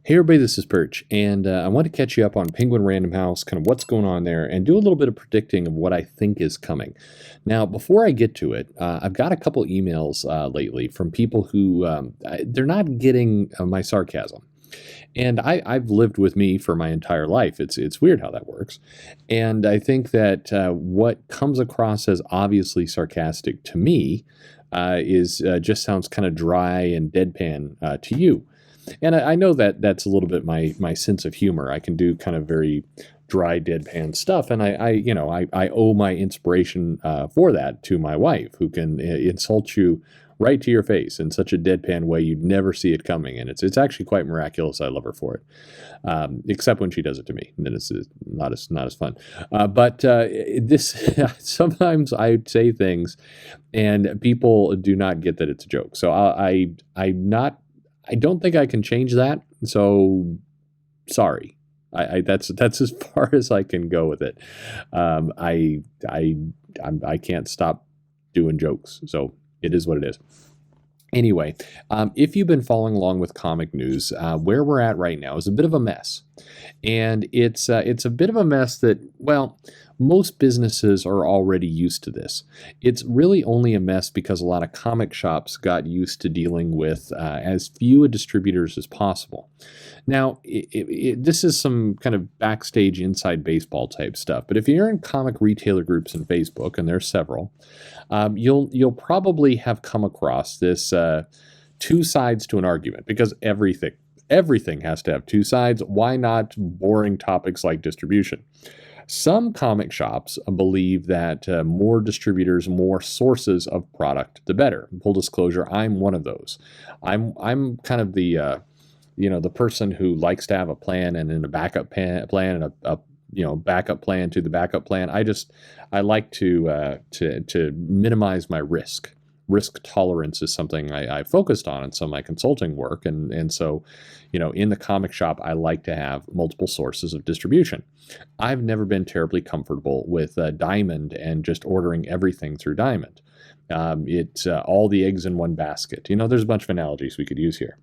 Hey everybody, this is Perch, and I want to catch you up on Penguin Random House, kind of what's going on there, and do a little bit of predicting of what I think is coming. Now, before I get to it, I've got a couple emails lately from people who they're not getting my sarcasm, and I've lived with me for my entire life. It's weird how that works, and I think that what comes across as obviously sarcastic to me is just sounds kind of dry and deadpan to you. And I know that that's a little bit my sense of humor. I can do kind of very dry, deadpan stuff, and I owe my inspiration for that to my wife, who can insult you right to your face in such a deadpan way you'd never see it coming, and it's actually quite miraculous. I love her for it, except when she does it to me, and then it's not as fun. But this sometimes I say things, and people do not get that it's a joke. So I'm not. I don't think I can change that. So sorry. That's as far as I can go with it. I can't stop doing jokes. So it is what it is. Anyway, if you've been following along with comic news, where we're at right now is a bit of a mess, and it's a bit of a mess that, well, most businesses are already used to this. It's really only a mess because a lot of comic shops got used to dealing with as few distributors as possible. Now, this is some kind of backstage inside baseball type stuff, but if you're in comic retailer groups in Facebook, and there's several, you'll probably have come across this two sides to an argument, because everything has to have two sides. Why not boring topics like distribution? Some comic shops believe that more distributors, more sources of product, the better. Full disclosure, I'm one of those. I'm kind of the person who likes to have a plan, and then a backup plan, and a backup plan to the backup plan. I like to minimize my risk. Risk tolerance is something I focused on in some of my consulting work, and so, in the comic shop, I like to have multiple sources of distribution. I've never been terribly comfortable with Diamond and just ordering everything through Diamond. It's all the eggs in one basket. There's a bunch of analogies we could use here.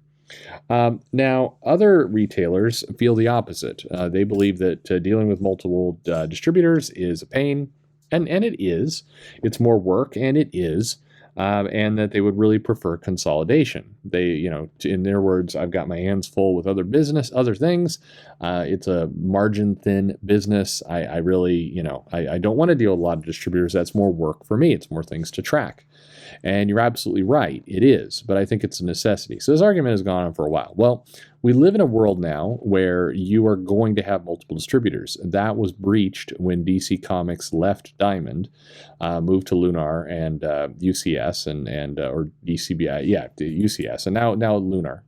Now, other retailers feel the opposite. They believe that dealing with multiple distributors is a pain, and it is. It's more work, and it is. And that they would really prefer consolidation. They, in their words, I've got my hands full with other things. It's a margin thin business. I really, I don't want to deal with a lot of distributors. That's more work for me. It's more things to track. And you're absolutely right. It is, but I think it's a necessity. So this argument has gone on for a while. Well, we live in a world now where you are going to have multiple distributors. That was breached when DC Comics left Diamond, moved to Lunar and UCS and or DCBI, UCS, and now Lunar.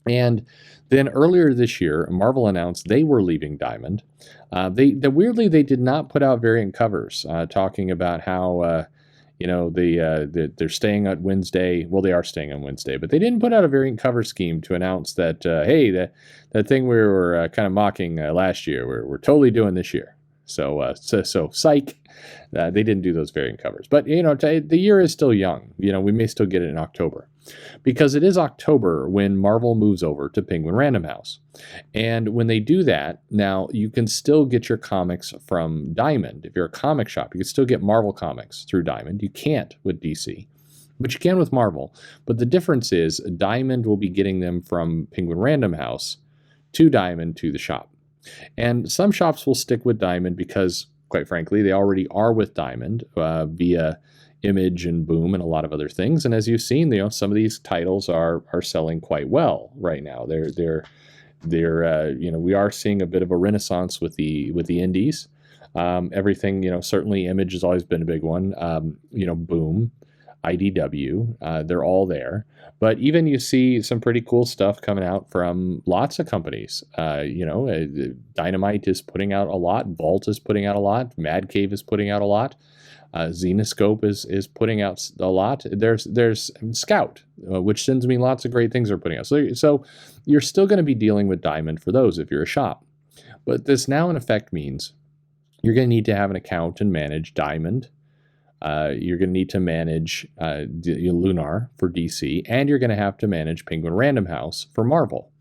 And then earlier this year, Marvel announced they were leaving Diamond. Weirdly, they did not put out variant covers talking about how they're staying on Wednesday. Well, they are staying on Wednesday, but they didn't put out a variant cover scheme to announce that, hey, that thing we were kind of mocking last year, we're totally doing this year. So psych. They didn't do those variant covers. But, the year is still young. We may still get it in October, because it is October when Marvel moves over to Penguin Random House. And when they do that, now you can still get your comics from Diamond. If you're a comic shop, you can still get Marvel comics through Diamond. You can't with DC, but you can with Marvel. But the difference is Diamond will be getting them from Penguin Random House to Diamond to the shop. And some shops will stick with Diamond because, quite frankly, they already are with Diamond via Image and Boom and a lot of other things. And as you've seen, some of these titles are selling quite well right now. They're we are seeing a bit of a renaissance with the indies. Everything, certainly Image has always been a big one. Boom, IDW, they're all there. But even you see some pretty cool stuff coming out from lots of companies. Dynamite is putting out a lot. Vault is putting out a lot. Mad Cave is putting out a lot. Zenoscope is putting out a lot. There's Scout, which sends me lots of great things they're putting out. So you're still going to be dealing with Diamond for those if you're a shop. But this now in effect means you're going to need to have an account and manage Diamond. You're going to need to manage Lunar for DC, and you're going to have to manage Penguin Random House for Marvel.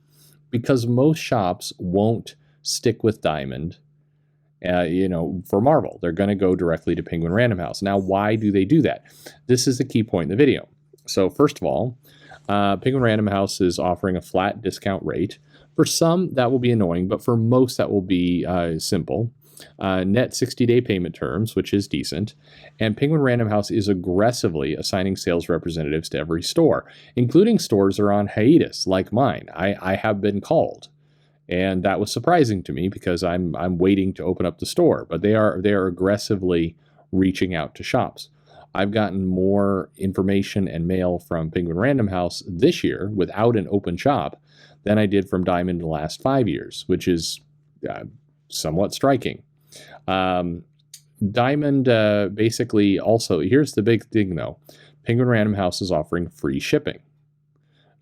because most shops won't stick with Diamond, for Marvel. They're going to go directly to Penguin Random House. Now, why do they do that? This is the key point in the video. So first of all, Penguin Random House is offering a flat discount rate. For some, that will be annoying, but for most, that will be simple. Net 60-day payment terms, which is decent. And Penguin Random House is aggressively assigning sales representatives to every store, including stores that are on hiatus, like mine. I have been called. And that was surprising to me because I'm waiting to open up the store, but they are aggressively reaching out to shops. I've gotten more information and mail from Penguin Random House this year without an open shop than I did from Diamond in the last 5 years, which is somewhat striking. Diamond basically also, here's the big thing though, Penguin Random House is offering free shipping.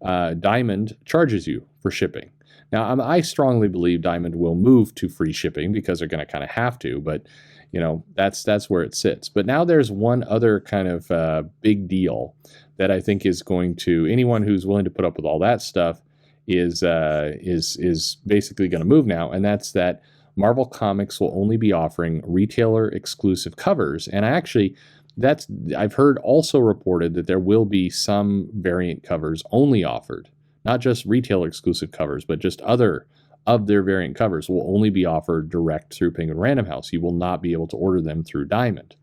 Diamond charges you for shipping. Now, I strongly believe Diamond will move to free shipping because they're going to kind of have to, but that's where it sits. But now there's one other kind of big deal that I think is going to, anyone who's willing to put up with all that stuff is basically going to move now, and that's that Marvel Comics will only be offering retailer exclusive covers. And I've heard also reported that there will be some variant covers only offered. Not just retailer exclusive covers, but just other of their variant covers will only be offered direct through Penguin Random House. You will not be able to order them through Diamond.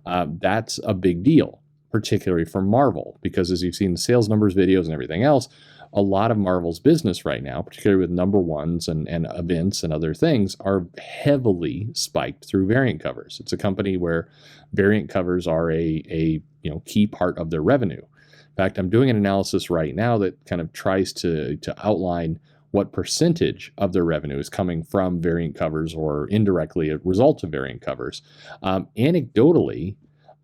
That's a big deal, particularly for Marvel, because as you've seen the sales numbers, videos, and everything else, a lot of Marvel's business right now, particularly with number ones and events and other things, are heavily spiked through variant covers. It's a company where variant covers are a key part of their revenue. In fact, I'm doing an analysis right now that kind of tries to outline what percentage of their revenue is coming from variant covers or indirectly a result of variant covers. Anecdotally,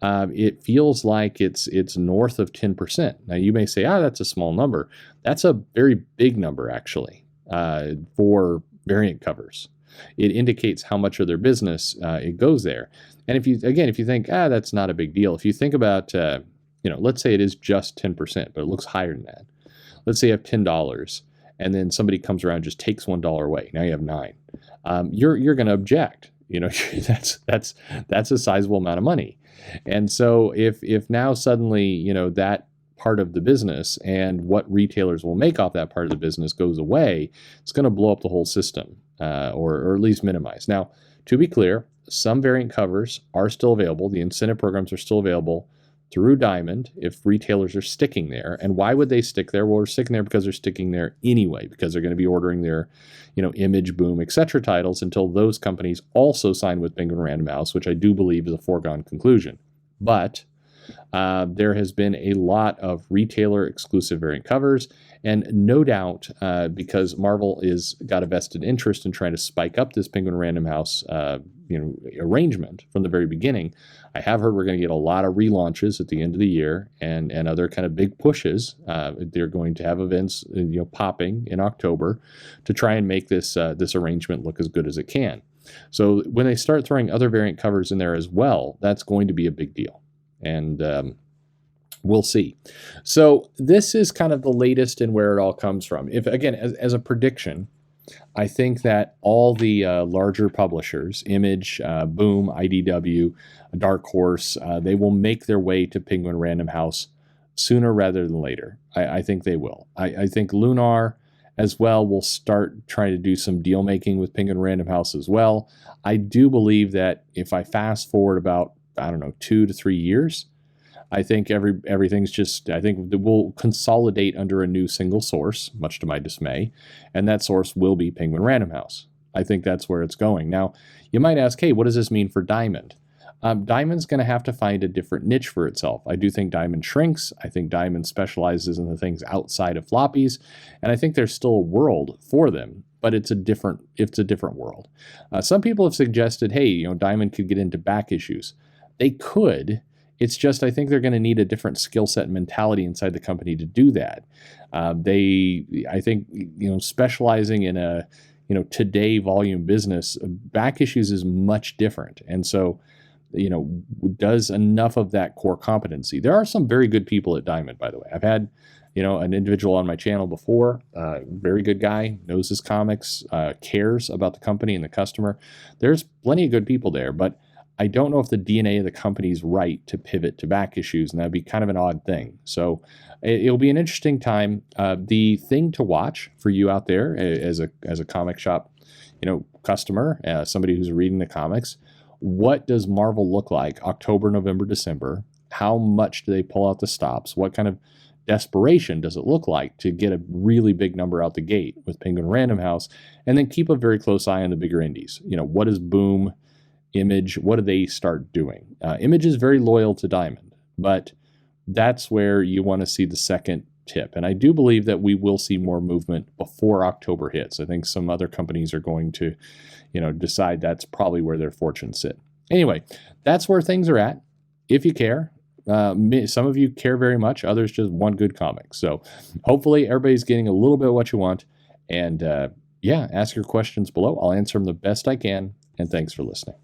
it feels like it's north of 10%. Now, you may say, that's a small number. That's a very big number, actually, for variant covers. It indicates how much of their business it goes there. And if you think, that's not a big deal. If you think about let's say it is just 10%, but it looks higher than that. Let's say you have $10, and then somebody comes around and just takes $1 away. Now you have $9. You're going to object. That's a sizable amount of money. And so if now suddenly that part of the business and what retailers will make off that part of the business goes away, it's going to blow up the whole system, or at least minimize. Now, to be clear, some variant covers are still available. The incentive programs are still available through Diamond if retailers are sticking there. And why would they stick there? Well, they're sticking there because they're sticking there anyway, because they're going to be ordering their, Image, Boom, etc. titles until those companies also sign with Penguin Random House, which I do believe is a foregone conclusion. But there has been a lot of retailer exclusive variant covers, and no doubt because Marvel is got a vested interest in trying to spike up this Penguin Random House arrangement from the very beginning. I have heard we're going to get a lot of relaunches at the end of the year and other kind of big pushes. They're going to have events popping in October to try and make this arrangement look as good as it can. So when they start throwing other variant covers in there as well, that's going to be a big deal. And we'll see. So this is kind of the latest in where it all comes from. If again, as a prediction, I think that all the larger publishers, Image, Boom, IDW, Dark Horse, they will make their way to Penguin Random House sooner rather than later. I think they will. I think Lunar as well will start trying to do some deal making with Penguin Random House as well. I do believe that if I fast forward about 2 to 3 years, I think everything's just, I think we'll consolidate under a new single source, much to my dismay, and that source will be Penguin Random House. I think that's where it's going. Now, you might ask, hey, what does this mean for Diamond? Diamond's going to have to find a different niche for itself. I do think Diamond shrinks. I think Diamond specializes in the things outside of floppies, and I think there's still a world for them, but it's a different world. Some people have suggested, hey, Diamond could get into back issues. They could. It's just I think they're going to need a different skill set and mentality inside the company to do that. I think specializing in a today volume business, back issues is much different, and so does enough of that core competency. There are some very good people at Diamond, by the way. I've had an individual on my channel before, very good guy, knows his comics, cares about the company and the customer. There's plenty of good people there, but I don't know if the DNA of the company is right to pivot to back issues, and that'd be kind of an odd thing. So it'll be an interesting time. The thing to watch for you out there as a comic shop, customer, somebody who's reading the comics, what does Marvel look like October, November, December? How much do they pull out the stops? What kind of desperation does it look like to get a really big number out the gate with Penguin Random House? And then keep a very close eye on the bigger indies. What is Boom, Image, what do they start doing? Image is very loyal to Diamond, but that's where you want to see the second tip. And I do believe that we will see more movement before October hits. I think some other companies are going to, decide that's probably where their fortunes sit. Anyway, that's where things are at. If you care, some of you care very much, others just want good comics. So hopefully everybody's getting a little bit of what you want. And ask your questions below. I'll answer them the best I can. And thanks for listening.